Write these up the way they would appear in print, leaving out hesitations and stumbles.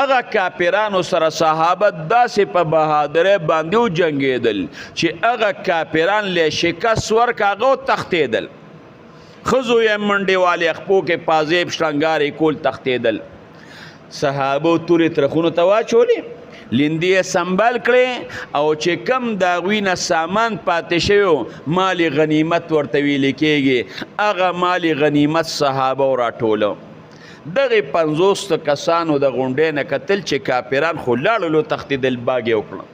هغه کافرانو سره صحابه داسې په بهادرۍ باندې وجنګېدل چې هغه کافران له شکست ورکړه هغه وتښتېدل. ښځو یې منډې والې خپو کې پازیب شرنګارې کول تښتېدل. صحابو تورې ترخونو ته واچولې، لیندې یې سنبال کړې او چې کم د هغوی نه سامان پاتې شوی مال غنیمت ورته ویل کېږي، هغه مال غنیمت صحابو راټولو. دغې 50 کسانو د غونډۍ نه کتل چې کافران خو لاړلو تښتېدل، باګ یې وکړه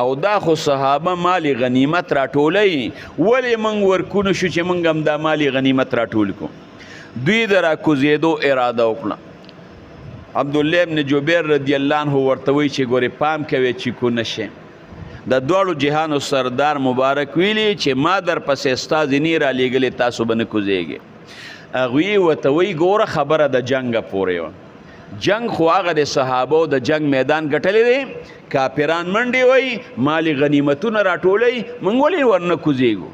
او دا خو صحابه مال غنیمت راټولوي، ولې موږ ورکونه شو چې موږ هم دا مال غنیمت راټول کړو. دوی د راکوزېدو اراده وکړه. عبدالله ابن جبیر رضی الله عنه ورته وایي چې ګورې پام کوئ چې کو نشئ. د دواړو جهانو سردار مبارک ویلي چې ما در پسې ستا ځینې رالیږلې تاسو به نه کوزېږئ. هغوی ورته وایي ګوره خبره د جنګه پورې وه، جنګ خو هغه د صحابو د جنګ میدان ګټلی دی، کافران منډې وایي مال غنیمتونه راټولوي، موږ ولې ورنه کوزېږو؟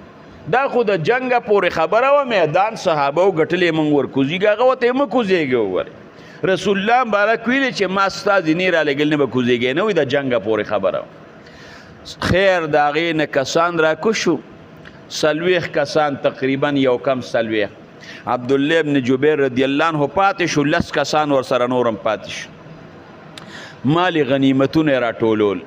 دا خو د جنګه پورې خبره وه، میدان صحابو ګټلی موږ ورکوزېږو، هغه ورته یې مه کوزېږئ. وګورئ رسول الله مبارک ویلي چې ما ستا ځینې رالیږل نه به کوزېږئ، نه وایي د جنګه پورې خبره وه. خیر د هغې نه کسان راکوشو، 40 کسان تقریبا، یو کم 40. عبدالله ابن جبیر رضی الله عنه پاتې شو، 10 کسان ورسره نورم پاتې شو. مال غنیمتونه یې راټولول.